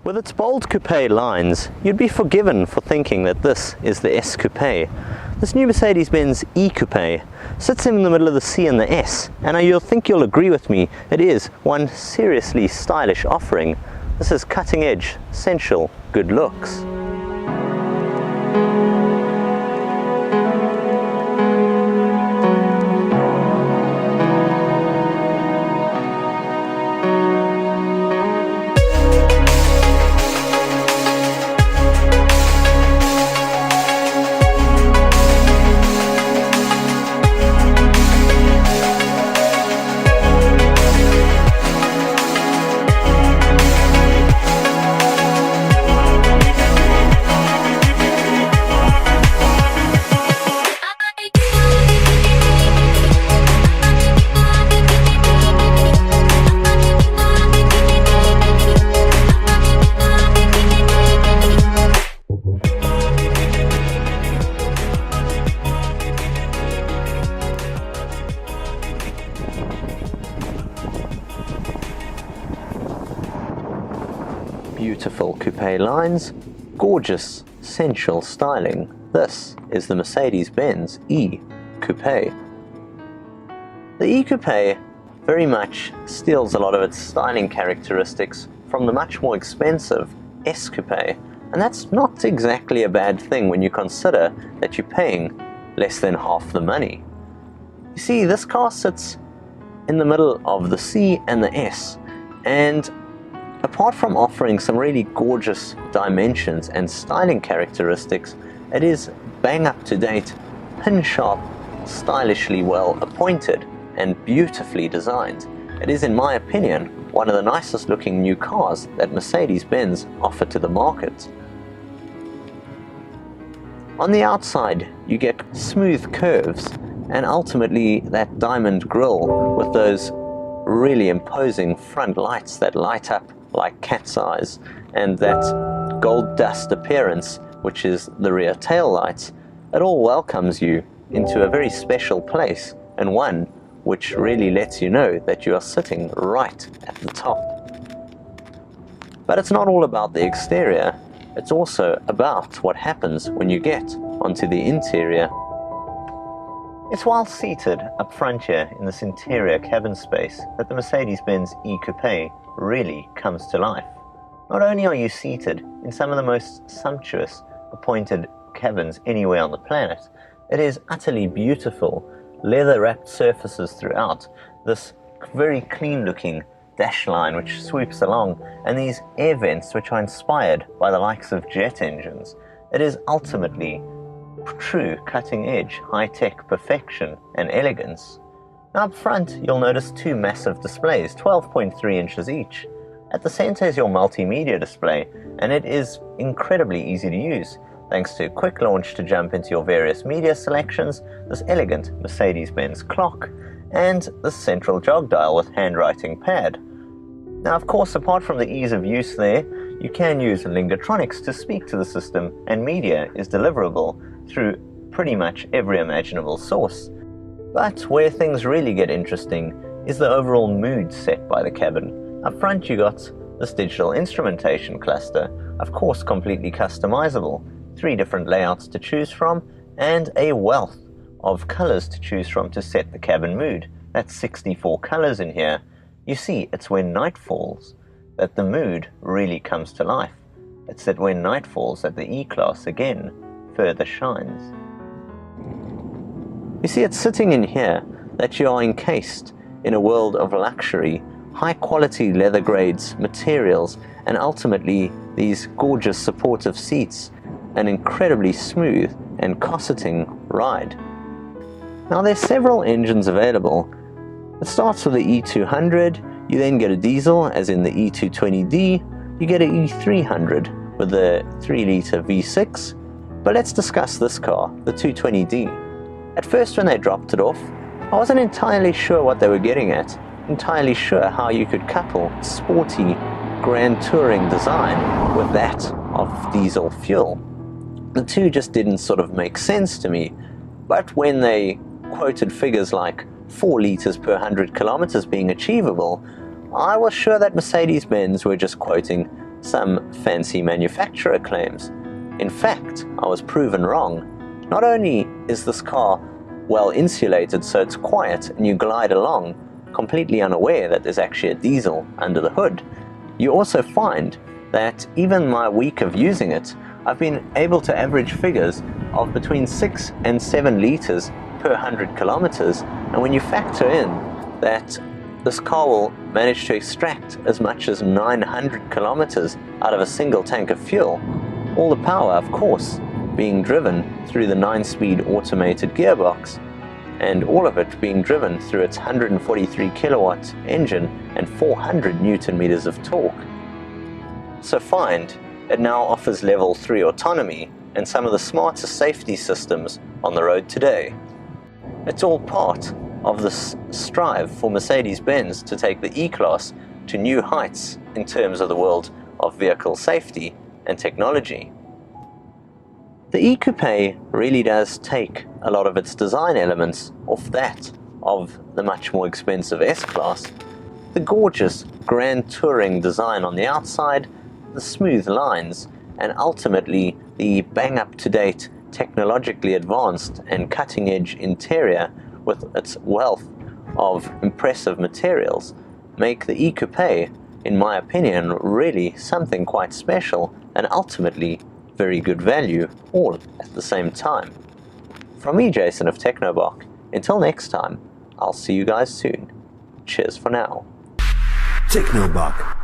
With its bold coupé lines, you'd be forgiven for thinking that this is the S-Coupé. This new Mercedes-Benz E-Coupé sits in the middle of the C and the S, and you'll agree with me, it is one seriously stylish offering. This is cutting edge, sensual, good looks. Beautiful coupe lines, gorgeous, sensual styling. This is the Mercedes-Benz E-Coupé. The E-Coupé very much steals a lot of its styling characteristics from the much more expensive S-Coupé, and that's not exactly a bad thing when you consider that you're paying less than half the money. You see, this car sits in the middle of the C and the S, and apart from offering some really gorgeous dimensions and styling characteristics, it is bang up to date, pin sharp, stylishly well appointed, and beautifully designed. It is, in my opinion, one of the nicest looking new cars that Mercedes-Benz offer to the market. On the outside, you get smooth curves and ultimately that diamond grille with those really imposing front lights that light up like cat's eyes, and that gold dust appearance, which is the rear tail lights. It all welcomes you into a very special place, and one which really lets you know that you are sitting right at the top. But it's not all about the exterior, it's also about what happens when you get onto the interior. It's while seated up front here in this interior cabin space that the Mercedes-Benz E-Coupé really comes to life. Not only are you seated in some of the most sumptuous appointed cabins anywhere on the planet, it is utterly beautiful, leather-wrapped surfaces throughout, this very clean-looking dash line which swoops along, and these air vents which are inspired by the likes of jet engines. It is ultimately true cutting-edge, high-tech perfection and elegance. Now up front, you'll notice two massive displays, 12.3 inches each. At the center is your multimedia display, and it is incredibly easy to use, thanks to a quick launch to jump into your various media selections, this elegant Mercedes-Benz clock, and the central jog dial with handwriting pad. Now, of course, apart from the ease of use there, you can use Lingotronics to speak to the system, and media is deliverable through pretty much every imaginable source. But where things really get interesting is the overall mood set by the cabin. Up front you got this digital instrumentation cluster, of course completely customizable, 3 different layouts to choose from, and a wealth of colors to choose from to set the cabin mood. That's 64 colors in here. You see, it's when night falls that the mood really comes to life. It's that when night falls that the E-Class again further shines. You see, it's sitting in here that you are encased in a world of luxury, high-quality leather grades, materials, and ultimately these gorgeous supportive seats, an incredibly smooth and cosseting ride. Now, there's several engines available. It starts with the E200, you then get a diesel, as in the E220d, you get an E300 with a 3-litre V6, but let's discuss this car, the 220d. At first when they dropped it off, I wasn't entirely sure what they were getting at, entirely sure how you could couple sporty, grand touring design with that of diesel fuel. The two just didn't sort of make sense to me, but when they quoted figures like 4 litres per 100 kilometers being achievable, I was sure that Mercedes-Benz were just quoting some fancy manufacturer claims. In fact, I was proven wrong. Not only is this car well insulated so it's quiet and you glide along completely unaware that there's actually a diesel under the hood, you also find that even my week of using it, I've been able to average figures of between 6 and 7 liters per 100 kilometers, and when you factor in that this car will manage to extract as much as 900 kilometers out of a single tank of fuel, all the power, of course, being driven through the 9-speed automated gearbox, and all of it being driven through its 143 kilowatt engine and 400 newton meters of torque. So find it now offers level 3 autonomy and some of the smartest safety systems on the road today. It's all part of this strive for Mercedes-Benz to take the E-Class to new heights in terms of the world of vehicle safety and technology. The E-Coupé really does take a lot of its design elements off that of the much more expensive S-Class. The gorgeous grand touring design on the outside, the smooth lines, and ultimately the bang-up-to-date, technologically advanced and cutting-edge interior with its wealth of impressive materials make the E-Coupé, in my opinion, really something quite special and ultimately very good value, all at the same time. From me, Jason of Technobok, until next time, I'll see you guys soon. Cheers for now. Technobok.